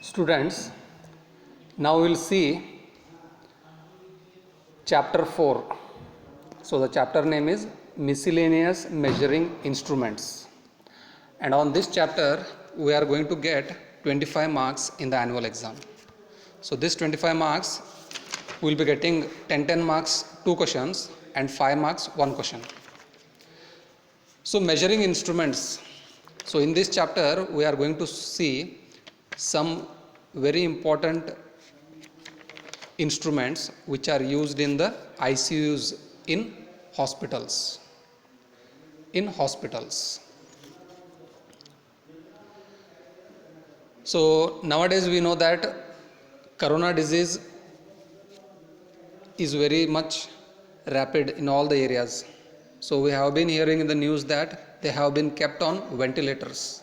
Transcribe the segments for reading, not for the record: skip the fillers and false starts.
Students, now we will see chapter 4. So the chapter name is Miscellaneous Measuring Instruments, and on this chapter we are going to get 25 marks in the annual exam. So this 25 marks we will be getting 10 marks 2 questions and 5 marks 1 question. So measuring instruments. So in this chapter we are going to see some very important instruments which are used in the ICUs in hospitals. So nowadays we know that corona disease is very much rapid in all the areas. So we have been hearing in the news that they have been kept on ventilators.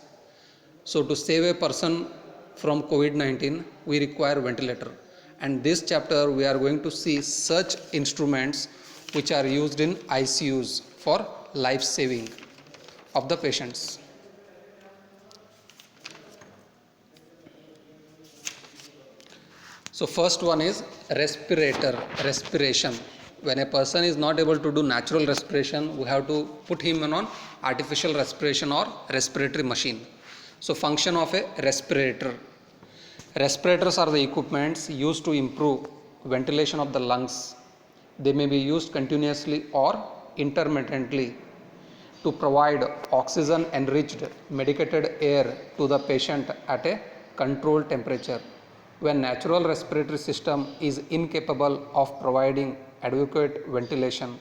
So to save a person from COVID-19, we require ventilator. And this chapter we are going to see such instruments which are used in ICUs for life saving of the patients. So first one is respiration. When a person is not able to do natural respiration, we have to put him on artificial respiration or respiratory machine. So function of a respirator. Respirators are the equipments used to improve ventilation of the lungs. They may be used continuously or intermittently to provide oxygen enriched medicated air to the patient at a controlled temperature. When natural respiratory system is incapable of providing adequate ventilation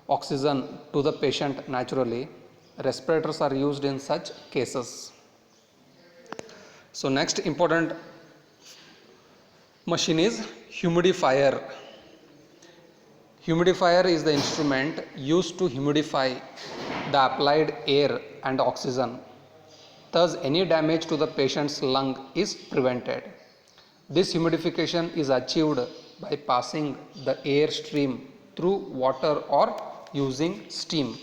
oxygen to the patient naturally, respirators are used in such cases. So next important machine is humidifier. Humidifier is the instrument used to humidify the applied air and oxygen. Thus any damage to the patient's lung is prevented. This humidification is achieved by passing the air stream through water or using steam.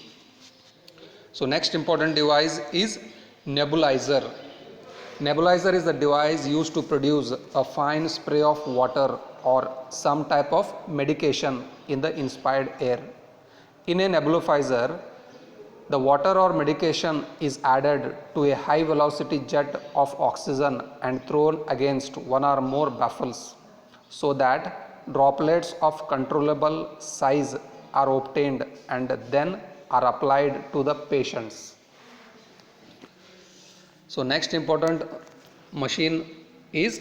So next important device is nebulizer. Nebulizer is the device used to produce a fine spray of water or some type of medication in the inspired air. In a nebulizer, the water or medication is added to a high velocity jet of oxygen and thrown against one or more baffles so that droplets of controllable size are obtained and then are applied to the patients. So next important machine is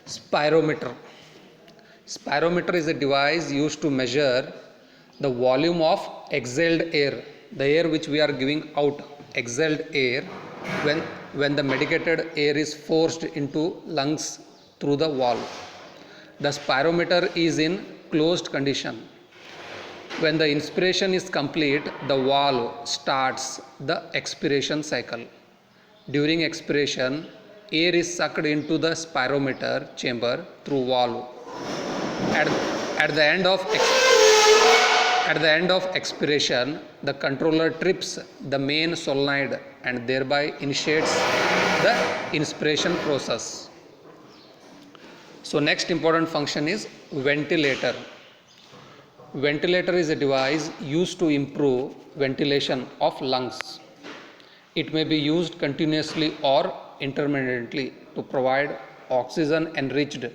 spirometer. Spirometer is a device used to measure the volume of exhaled air, the air which we are giving out, exhaled air, when the medicated air is forced into lungs through the valve. The spirometer is in closed condition. When the inspiration is complete, the valve starts the expiration cycle. During expiration, air is sucked into the spirometer chamber through valve. At the end of expiration, the controller trips the main solenoid and thereby initiates the inspiration process. So next important function is ventilator. Ventilator is a device used to improve ventilation of lungs. It may be used continuously or intermittently to provide oxygen enriched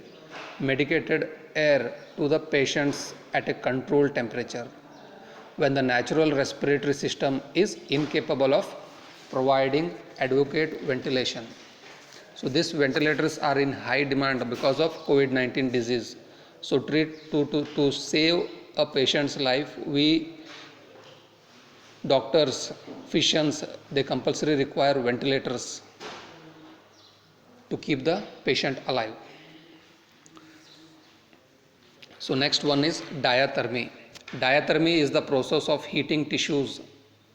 medicated air to the patients at a controlled temperature when the natural respiratory system is incapable of providing adequate ventilation. So these ventilators are in high demand because of COVID-19 disease. So to save a patient's life, doctors, physicians, they compulsorily require ventilators to keep the patient alive. So next one is diathermy. Diathermy is the process of heating tissues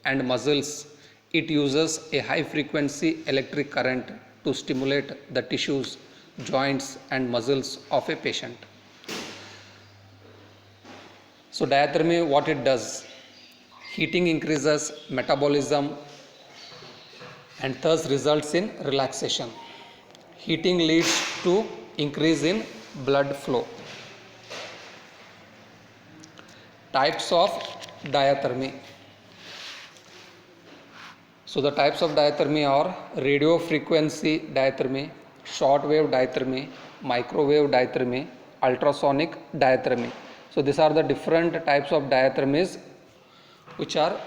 and muscles. It uses a high frequency electric current to stimulate the tissues, joints and muscles of a patient. So diathermy, what it does? Heating increases metabolism and thus results in relaxation. Heating leads to increase in blood flow. Types of diathermy. So the types of diathermy are radio frequency diathermy, short wave diathermy, microwave diathermy, ultrasonic diathermy. So these are the different types of diathermies which are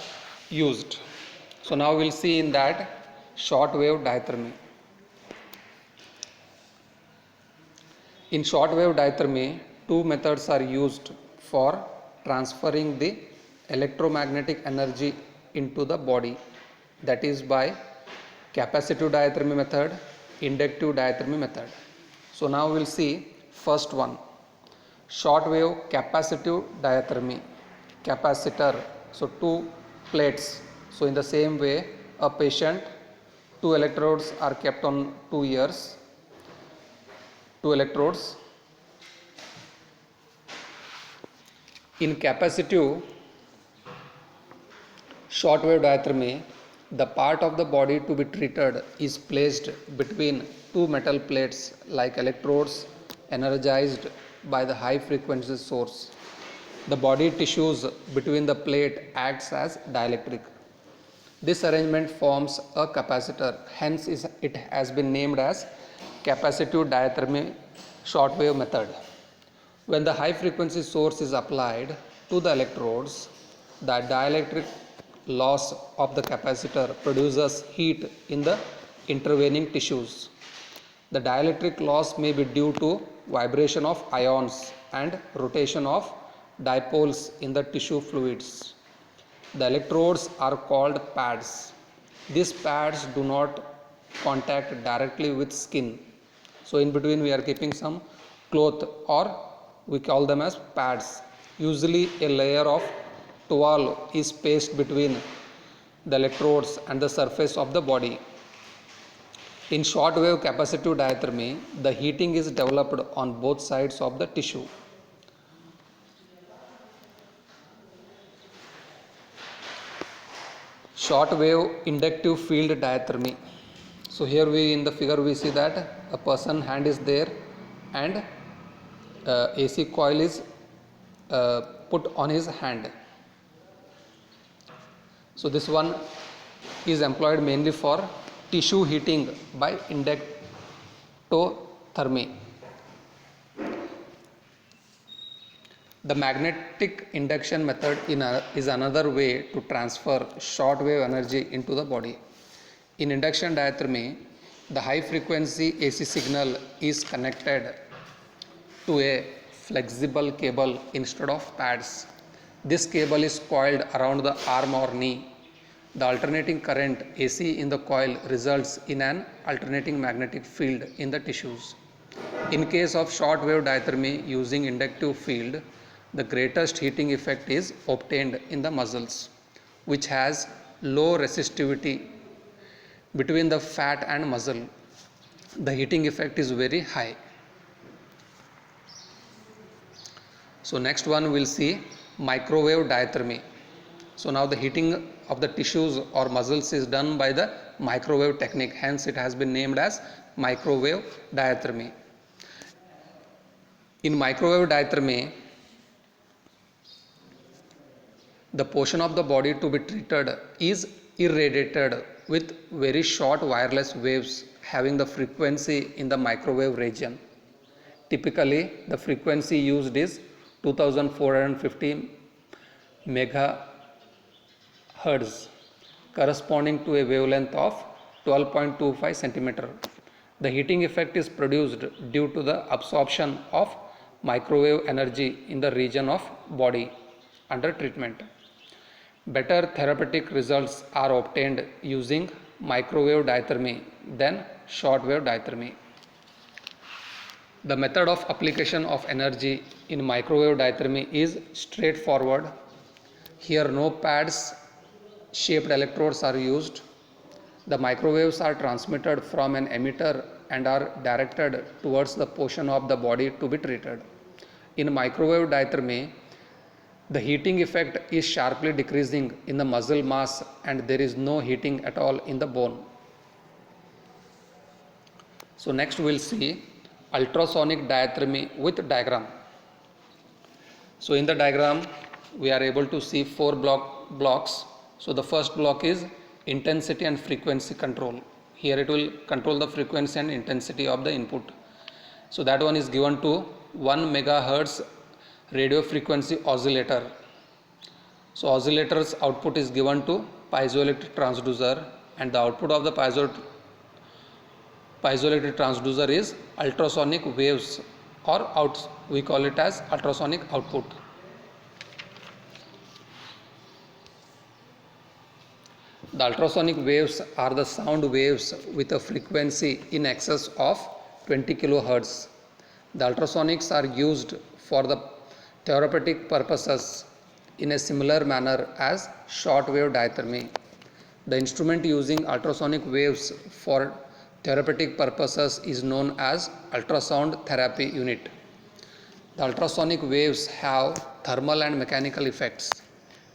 used. So now we'll see in that short wave diathermy. In short wave diathermy, two methods are used for transferring the electromagnetic energy into the body, that is by capacitive diathermy method, inductive diathermy method. So now we'll see first one, short wave capacitive diathermy. Capacitor, so two plates. So in the same way, a patient, two electrodes are kept on 2 ears, two electrodes. In capacitive short wave diathermy, the part of the body to be treated is placed between two metal plates like electrodes energized by the high frequency source. The body tissues between the plate acts as dielectric. This arrangement forms a capacitor, hence it has been named as capacitive diathermy short wave method. When the high frequency source is applied to the electrodes, the dielectric loss of the capacitor produces heat in the intervening tissues. The dielectric loss may be due to vibration of ions and rotation of dipoles in the tissue fluids. The electrodes are called pads. These pads do not contact directly with skin. So in between we are keeping some cloth, or we call them as pads. Usually a layer of towel is placed between the electrodes and the surface of the body. In short wave capacitive diathermy, the heating is developed on both sides of the tissue. Short wave inductive field diathermy. So here in the figure we see that a person hand is there and AC coil is put on his hand. So this one is employed mainly for tissue heating by inductothermy. The magnetic induction method is another way to transfer short wave energy into the body. In induction diathermy, the high frequency AC signal is connected to a flexible cable instead of pads. This cable is coiled around the arm or knee. The alternating current AC in the coil results in an alternating magnetic field in the tissues. In case of short wave diathermy using inductive field, the greatest heating effect is obtained in the muscles, which has low resistivity between the fat and muscle. The heating effect is very high. So next one we'll see microwave diathermy. So now the heating of the tissues or muscles is done by the microwave technique, hence it has been named as microwave diathermy. In microwave diathermy, the portion of the body to be treated is irradiated with very short wireless waves having the frequency in the microwave region. Typically, the frequency used is 2450 megahertz, corresponding to a wavelength of 12.25 centimeter. The heating effect is produced due to the absorption of microwave energy in the region of body under treatment. Better therapeutic results are obtained using microwave diathermy than shortwave diathermy. The method of application of energy in microwave diathermy is straightforward. Here no pads shaped electrodes are used. The microwaves are transmitted from an emitter and are directed towards the portion of the body to be treated. In microwave diathermy, the heating effect is sharply decreasing in the muscle mass and there is no heating at all in the bone. So next we'll see ultrasonic diathermy with diagram. So in the diagram we are able to see four blocks. So the first block is intensity and frequency control. Here it will control the frequency and intensity of the input. So that one is given to 1 megahertz radio frequency oscillator. So oscillator's output is given to piezoelectric transducer, and the output of the piezoelectric transducer is ultrasonic waves, or we call it as ultrasonic output. The ultrasonic waves are the sound waves with a frequency in excess of 20 kilohertz. The ultrasonics are used for the therapeutic purposes in a similar manner as short wave diathermy. The instrument using ultrasonic waves for therapeutic purposes is known as ultrasound therapy unit. The ultrasonic waves have thermal and mechanical effects.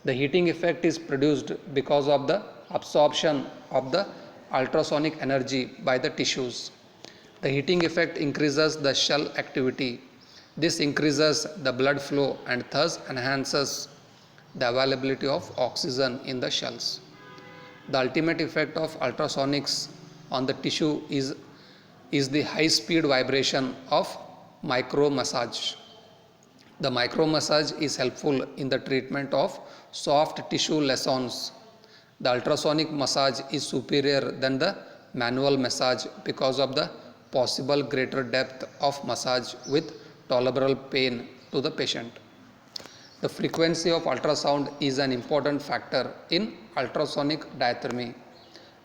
The heating effect is produced because of the absorption of the ultrasonic energy by the tissues. The heating effect increases the shell activity. This increases the blood flow and thus enhances the availability of oxygen in the shells. The ultimate effect of ultrasonics on the tissue is the high speed vibration of micro massage. The micro massage is helpful in the treatment of soft tissue lesions. The ultrasonic massage is superior than the manual massage because of the possible greater depth of massage with tolerable pain to the patient. The frequency of ultrasound is an important factor in ultrasonic diathermy.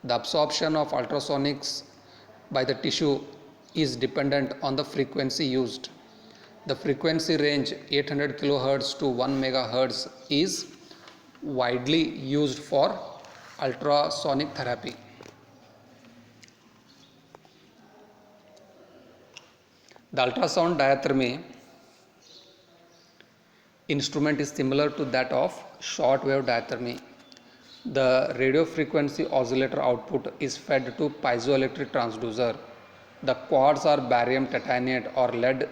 The absorption of ultrasonics by the tissue is dependent on the frequency used. The frequency range 800 kHz to 1 MHz is widely used for ultrasonic therapy. The ultrasound diathermy instrument is similar to that of short wave diathermy. The radio frequency oscillator output is fed to piezoelectric transducer. The quartz or barium titanate or lead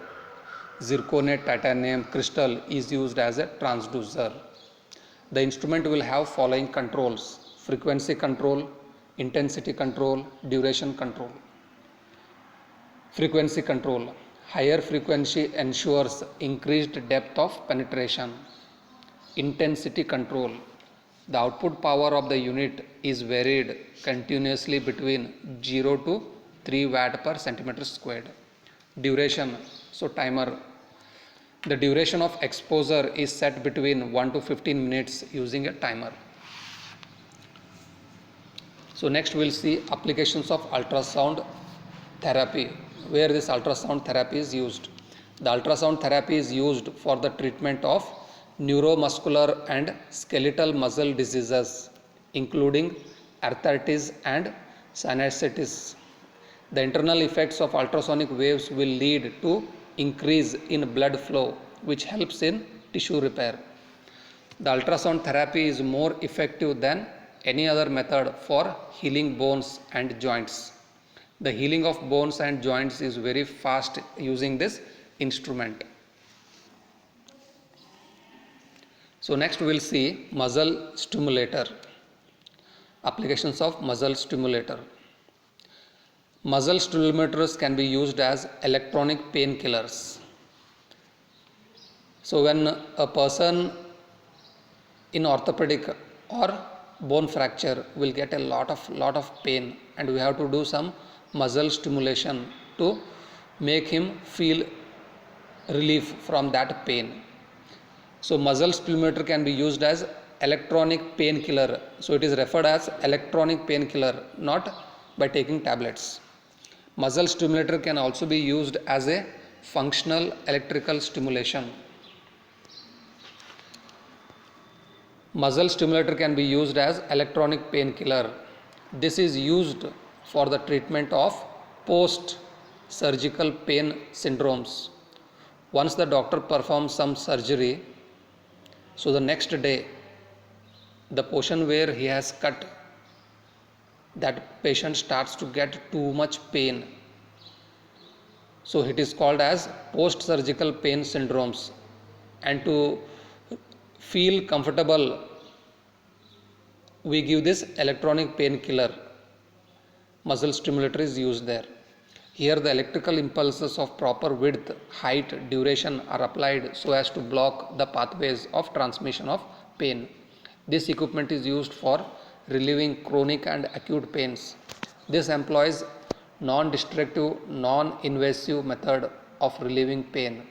zirconate titanium crystal is used as a transducer. The instrument will have following controls: frequency control, intensity control, duration control. Frequency control. Higher frequency ensures increased depth of penetration. Intensity control. The output power of the unit is varied continuously between 0 to 3 watt per centimeter squared. Duration. So timer. The duration of exposure is set between 1 to 15 minutes using a timer. So next we'll see applications of ultrasound therapy, where this ultrasound therapy is used. The ultrasound therapy is used for the treatment of neuromuscular and skeletal muscle diseases, including arthritis and sinusitis. The internal effects of ultrasonic waves will lead to increase in blood flow, which helps in tissue repair. The ultrasound therapy is more effective than any other method for healing bones and joints. The healing of bones and joints is very fast using this instrument. So next we will see muscle stimulator. Applications of muscle stimulator. Muscle stimulators can be used as electronic painkillers. So when a person in orthopedic or bone fracture will get a lot of pain, and we have to do some muscle stimulation to make him feel relief from that pain. So muscle stimulator can be used as electronic painkiller. So it is referred as electronic painkiller, not by taking tablets. Muscle stimulator can also be used as a functional electrical stimulation. Muscle stimulator can be used as electronic painkiller. This is used for the treatment of post-surgical pain syndromes. Once the doctor performs some surgery, so the next day, the portion where he has cut, that patient starts to get too much pain. So it is called as post-surgical pain syndromes. And to feel comfortable, we give this electronic painkiller. Muscle stimulator is used there. Here the electrical impulses of proper width, height, duration are applied so as to block the pathways of transmission of pain. This equipment is used for relieving chronic and acute pains. This employs non-destructive, non-invasive method of relieving pain.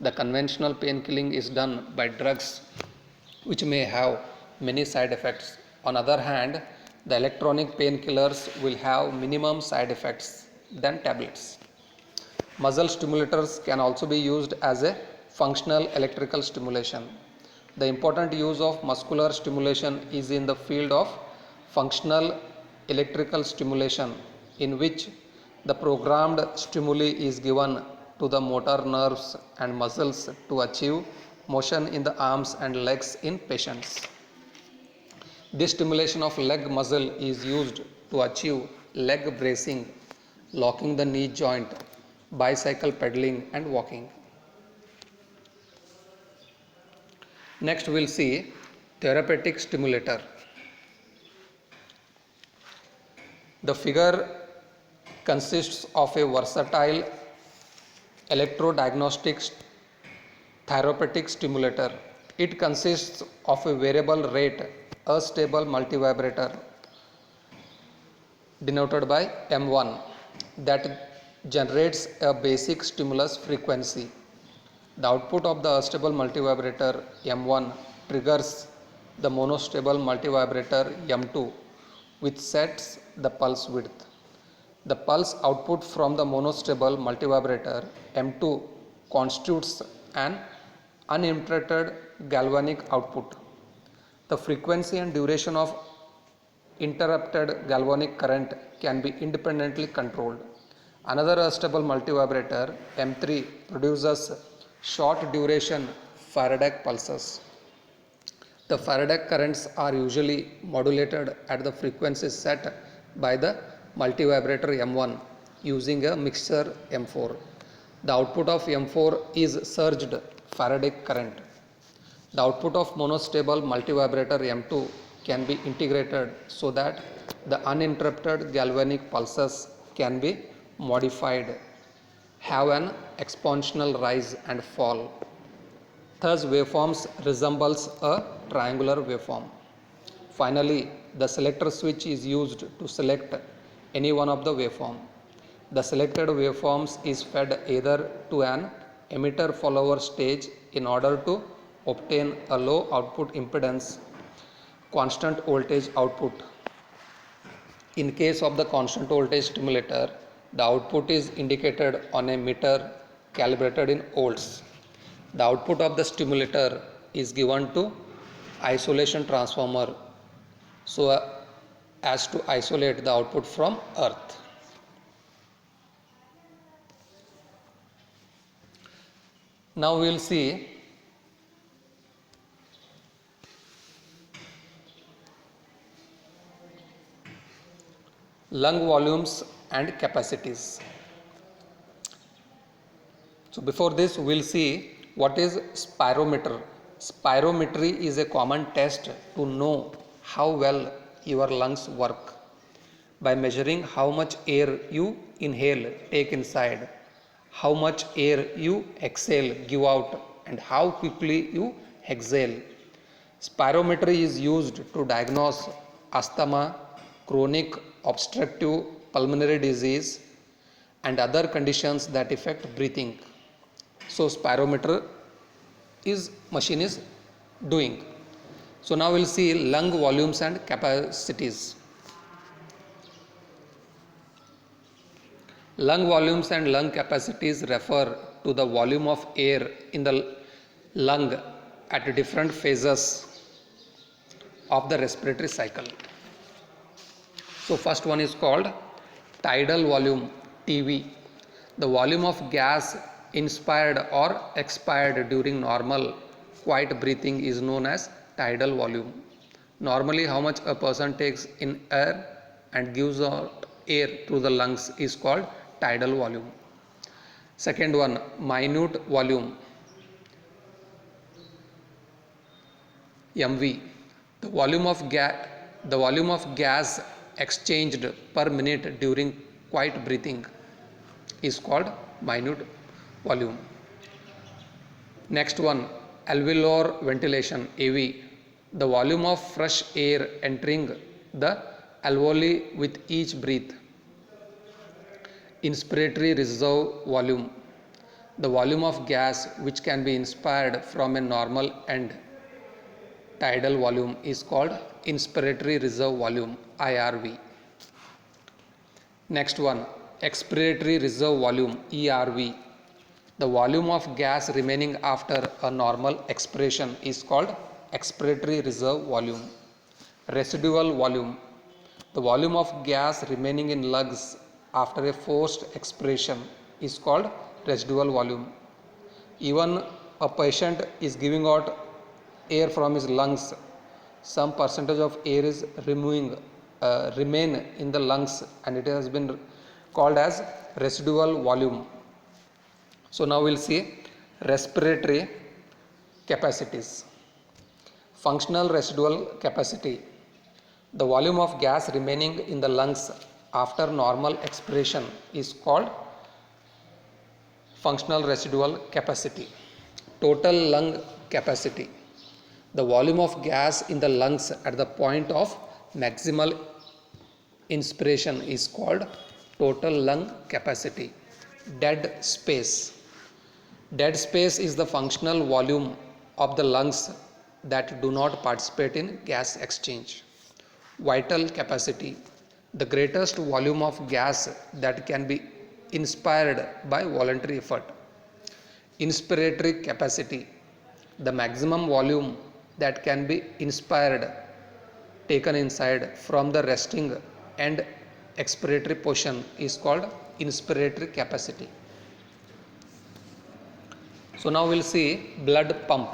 The conventional pain killing is done by drugs which may have many side effects. On other hand, the electronic painkillers will have minimum side effects than tablets. Muscle stimulators can also be used as a functional electrical stimulation. The important use of muscular stimulation is in the field of functional electrical stimulation, in which the programmed stimuli is given to the motor nerves and muscles to achieve motion in the arms and legs in patients. This stimulation of leg muscle is used to achieve leg bracing, locking the knee joint, bicycle pedaling and walking. Next we will see therapeutic stimulator. The figure consists of a versatile electrodiagnostic therapeutic stimulator. It consists of a variable rate, a stable multivibrator denoted by M1 that generates a basic stimulus frequency. The output of the stable multivibrator M1 triggers the monostable multivibrator M2, which sets the pulse width. The pulse output from the monostable multivibrator M2 constitutes an uninterrupted galvanic output. The frequency and duration of interrupted galvanic current can be independently controlled. Another stable multivibrator M3 produces short duration Faraday pulses. The Faraday currents are usually modulated at the frequency set by the multivibrator M1 using a mixer M4. The output of M4 is surged Faraday current. The output of monostable multivibrator M2 can be integrated so that the uninterrupted galvanic pulses can be modified, have an exponential rise and fall. Thus waveforms resembles a triangular waveform. Finally, the selector switch is used to select any one of the waveform. The selected waveforms is fed either to an emitter follower stage in order to obtain a low output impedance, constant voltage output. In case of the constant voltage stimulator, the output is indicated on a meter calibrated in volts. The output of the stimulator is given to isolation transformer so as to isolate the output from earth. Now we will see lung volumes and capacities. So before this we will see what is spirometer. Spirometry is a common test to know how well your lungs work by measuring how much air you inhale, take inside, how much air you exhale, give out, and how quickly you exhale. Spirometry is used to diagnose asthma, chronic obstructive pulmonary disease, and other conditions that affect breathing. So spirometer machine is doing. So now we will see lung volumes and capacities. Lung volumes and lung capacities refer to the volume of air in the lung at different phases of the respiratory cycle. So first one is called tidal volume, TV. The volume of gas inspired or expired during normal quiet breathing is known as tidal volume. Normally how much a person takes in air and gives out air through the lungs is called tidal volume. Second one, minute volume, MV. The volume of gas exchanged per minute during quiet breathing is called minute volume. Next one, alveolar ventilation, AV. The volume of fresh air entering the alveoli with each breath. Inspiratory reserve volume. The volume of gas which can be inspired from a normal end tidal volume is called inspiratory reserve volume, IRV. Next one, expiratory reserve volume, ERV. The volume of gas remaining after a normal expiration is called expiratory reserve volume. Residual volume. The volume of gas remaining in lungs after a forced expiration is called residual volume. Even a patient is giving out air from his lungs, some percentage of air is remain in the lungs, and it has been called as residual volume. So now we'll see respiratory capacities. Functional residual capacity. The volume of gas remaining in the lungs after normal expiration is called functional residual capacity. Total lung capacity. The volume of gas in the lungs at the point of maximal inspiration is called total lung capacity. Dead space. Dead space is the functional volume of the lungs that do not participate in gas exchange. Vital capacity. The greatest volume of gas that can be inspired by voluntary effort. Inspiratory capacity. The maximum volume that can be inspired taken inside from the resting and expiratory portion is called inspiratory capacity. So now we'll see blood pump.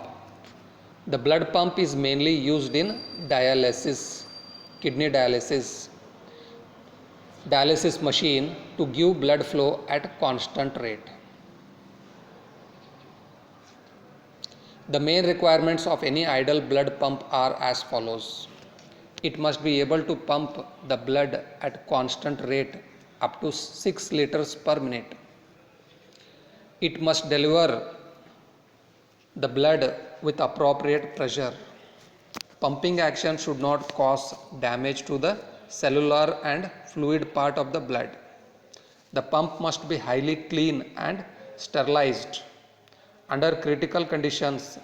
The blood pump is mainly used in dialysis, kidney dialysis machine to give blood flow at constant rate. The main requirements of any ideal blood pump are as follows. It must be able to pump the blood at constant rate up to 6 liters per minute. It must deliver the blood with appropriate pressure. Pumping action should not cause damage to the cellular and fluid part of the blood. The pump must be highly clean and sterilized. Under critical conditions,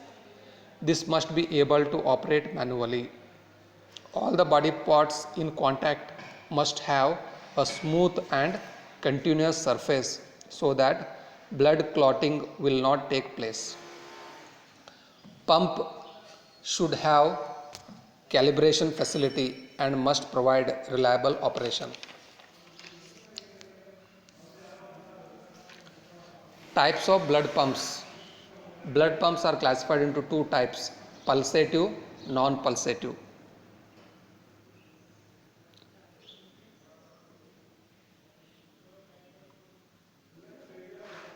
this must be able to operate manually. All the body parts in contact must have a smooth and continuous surface so that blood clotting will not take place. Pump should have calibration facility and must provide reliable operation. Types of blood pumps. Blood pumps are classified into two types: pulsative, non-pulsative.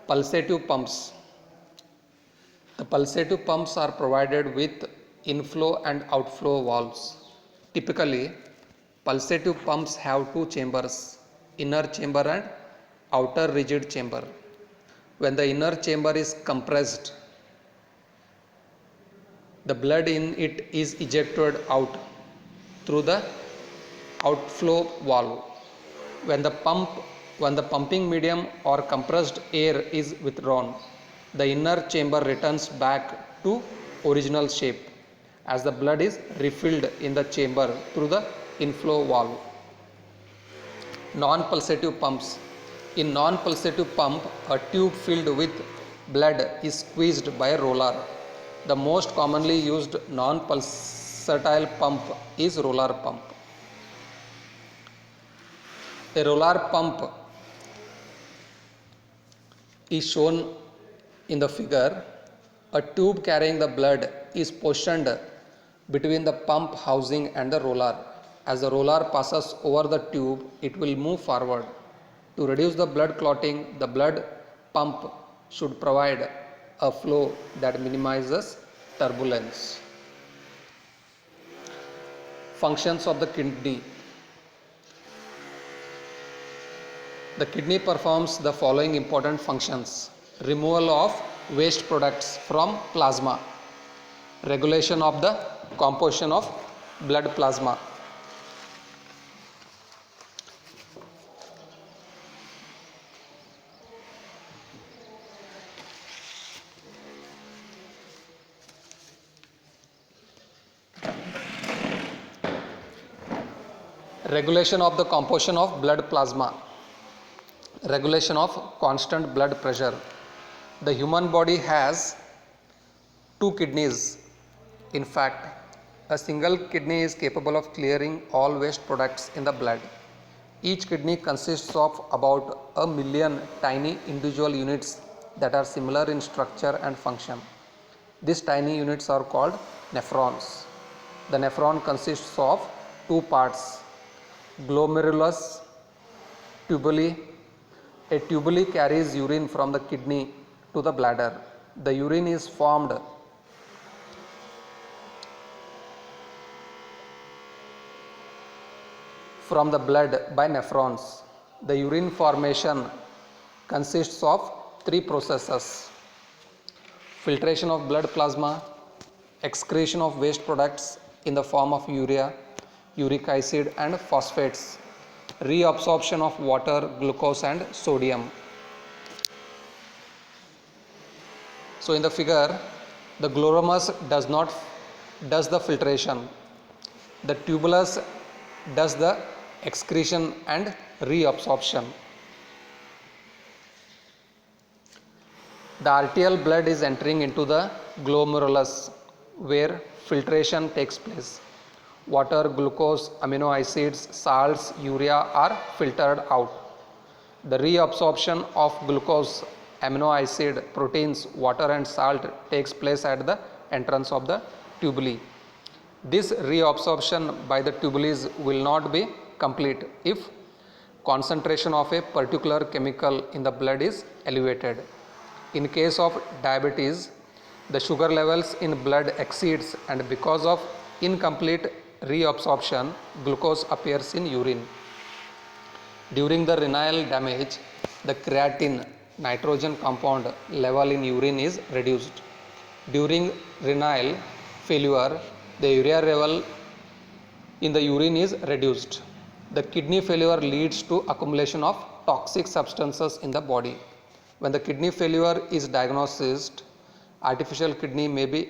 Pulsative pumps. The pulsative pumps are provided with inflow and outflow valves. Typically, pulsative pumps have two chambers, inner chamber and outer rigid chamber. When the inner chamber is compressed, the blood in it is ejected out through the outflow valve. When the pumping medium or compressed air is withdrawn, the inner chamber returns back to original shape as the blood is refilled in the chamber through the inflow valve. Non-pulsative pumps. In non-pulsative pump, a tube filled with blood is squeezed by a roller. The most commonly used non-pulsatile pump is roller pump. A roller pump is shown in the figure. A tube carrying the blood is positioned between the pump housing and the roller. As the roller passes over the tube, it will move forward. To reduce the blood clotting, the blood pump should provide a flow that minimizes turbulence. Functions of the kidney. The kidney performs the following important functions: removal of waste products from plasma, regulation of the composition of blood plasma, regulation of the composition of blood plasma, regulation of constant blood pressure. The human body has two kidneys. In fact, a single kidney is capable of clearing all waste products in the blood. Each kidney consists of about 1,000,000 tiny individual units that are similar in structure and function. These tiny units are called nephrons. The nephron consists of two parts: glomerulus tubuli. A tubule carries urine from the kidney to the bladder. The urine is formed from the blood by nephrons. The urine formation consists of three processes: filtration of blood plasma, excretion of waste products in the form of urea, uric acid and phosphates, reabsorption of water, glucose and sodium. So in the figure, the glomerulus does the filtration, the tubulus does the excretion and reabsorption. The arterial blood is entering into the glomerulus where filtration takes place. Water, glucose, amino acids, salts, urea are filtered out. The reabsorption of glucose, amino acid, proteins, water and salt takes place at the entrance of the tubule. This reabsorption by the tubules will not be complete if concentration of a particular chemical in the blood is elevated. In case of diabetes, the sugar levels in blood exceeds, and because of incomplete reabsorption, glucose appears in urine. During the renal damage, the creatine, nitrogen compound level in urine is reduced. During renal failure, the urea level in the urine is reduced. The kidney failure leads to accumulation of toxic substances in the body. When the kidney failure is diagnosed, artificial kidney may be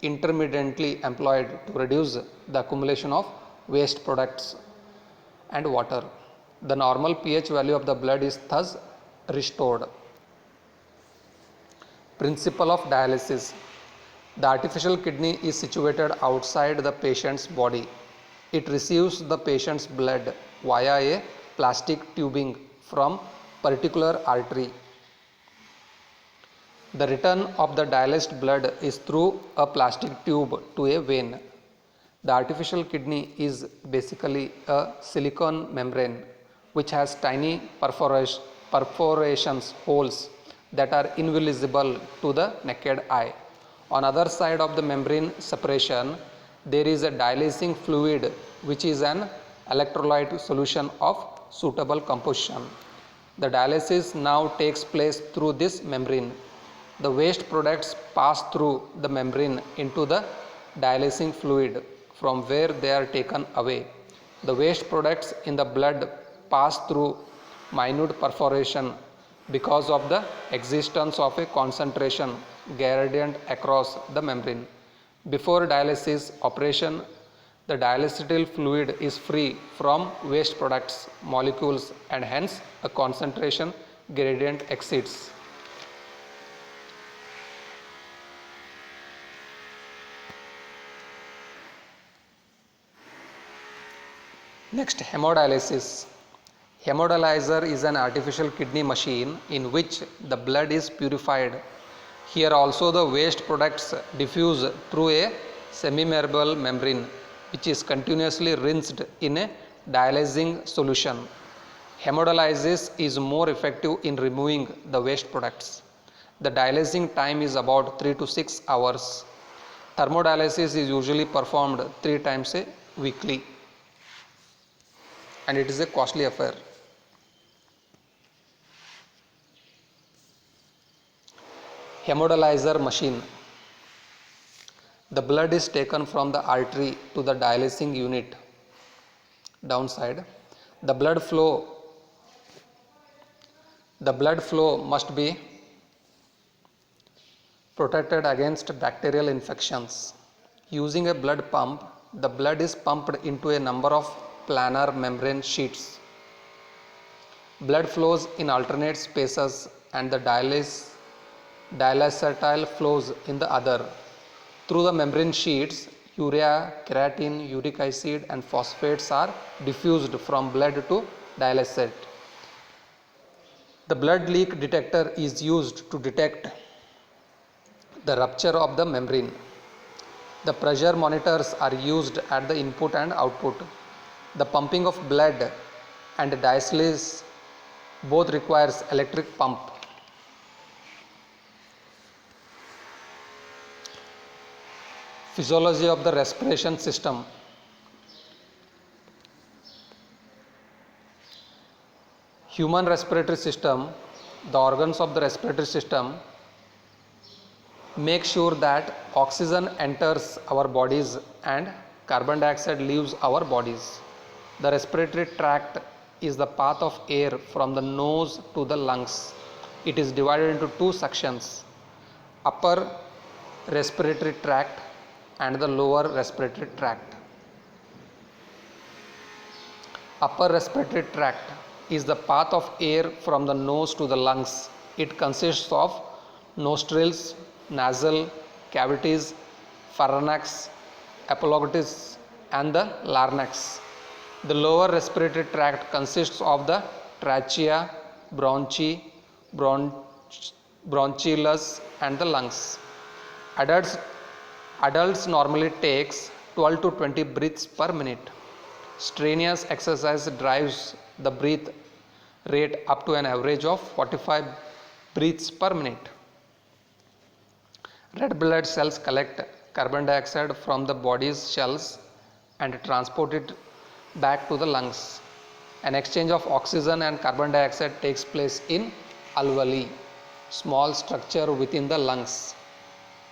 intermittently employed to reduce the accumulation of waste products and water. The normal pH value of the blood is thus restored. Principle of dialysis. The artificial kidney is situated outside the patient's body. It receives the patient's blood via a plastic tubing from particular artery. The return of the dialyzed blood is through a plastic tube to a vein. The artificial kidney is basically a silicone membrane which has tiny perforations, holes that are invisible to the naked eye. On other side of the membrane separation, there is a dialysing fluid which is an electrolyte solution of suitable composition. The dialysis now takes place through this membrane. The waste products pass through the membrane into the dialysing fluid from where they are taken away. The waste products in the blood pass through minute perforation because of the existence of a concentration gradient across the membrane. Before dialysis operation, the dialysyl fluid is free from waste products, molecules, and hence a concentration gradient exists. Next, hemodialysis. Hemodialyzer is an artificial kidney machine in which the blood is purified. Here also the waste products diffuse through a semi-permeable membrane which is continuously rinsed in a dialysing solution. Hemodialysis is more effective in removing the waste products. The dialysing time is about 3 to 6 hours. Thermodialysis is usually performed 3 times a weekly, and it is a costly affair. Hemodialyzer machine. The blood is taken from the artery to the dialysing unit. Downside, the blood flow must be protected against bacterial infections. Using a blood pump, the blood is pumped into a number of planar membrane sheets. Blood flows in alternate spaces and the dialysatile flows in the other. Through the membrane sheets, urea, creatine, uric acid and phosphates are diffused from blood to dialysate. The blood leak detector is used to detect the rupture of the membrane. The pressure monitors are used at the input and output. The pumping of blood and dialysis both requires electric pump. Physiology of the respiration system. Human respiratory system, the organs of the respiratory system make sure that oxygen enters our bodies and carbon dioxide leaves our bodies. The respiratory tract is the path of air from the nose to the lungs. It is divided into two sections, upper respiratory tract and the lower respiratory tract. Upper respiratory tract is the path of air from the nose to the lungs. It consists of nostrils, nasal cavities, pharynx, epiglottis and the larynx. The lower respiratory tract consists of the trachea, bronchi, bronchioles and the lungs. Adults normally takes 12 to 20 breaths per minute. Strenuous exercise drives the breath rate up to an average of 45 breaths per minute. Red blood cells collect carbon dioxide from the body's cells and transport it back to the lungs. An exchange of oxygen and carbon dioxide takes place in alveoli, small structure within the lungs.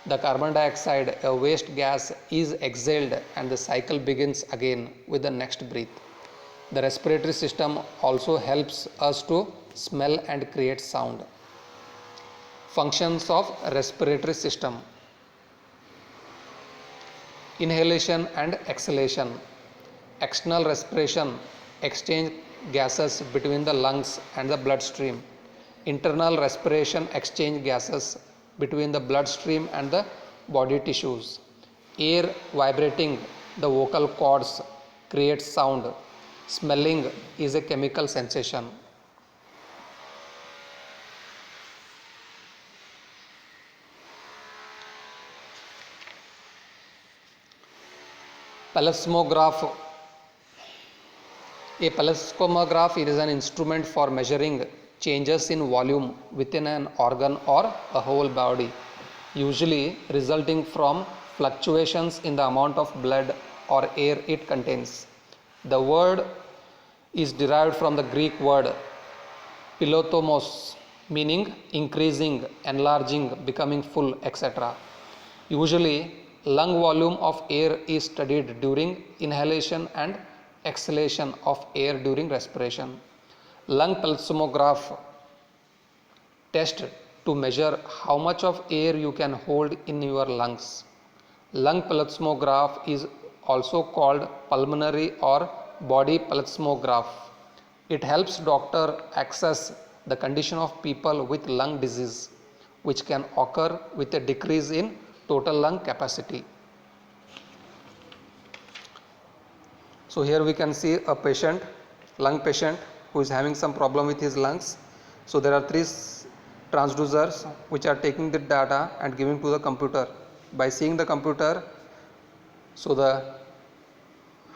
The carbon dioxide, a waste gas, is exhaled and the cycle begins again with the next breath. The respiratory system also helps us to smell and create sound. Functions of respiratory system. Inhalation and exhalation. External respiration exchange gases between the lungs and the bloodstream. Internal respiration exchange gases between the bloodstream and the body tissues. Air vibrating the vocal cords creates sound. Smelling is a chemical sensation. Plethysmograph. A plethysmograph is an instrument for measuring changes in volume within an organ or a whole body, usually resulting from fluctuations in the amount of blood or air it contains. The word is derived from the Greek word pilotomos, meaning increasing, enlarging, becoming full, etc. Usually, lung volume of air is studied during inhalation and exhalation of air during respiration. Lung plethysmograph test to measure how much of air you can hold in your lungs. Lung plethysmograph is also called pulmonary or body plethysmograph. It helps doctor access the condition of people with lung disease, which can occur with a decrease in total lung capacity. So here we can see a patient, lung patient, who is having some problem with his lungs. So there are three transducers which are taking the data and giving to the computer. By seeing the computer, so the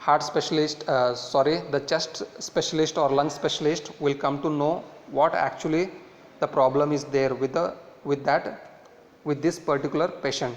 heart specialist, the chest specialist or lung specialist will come to know what actually the problem is there with this particular patient.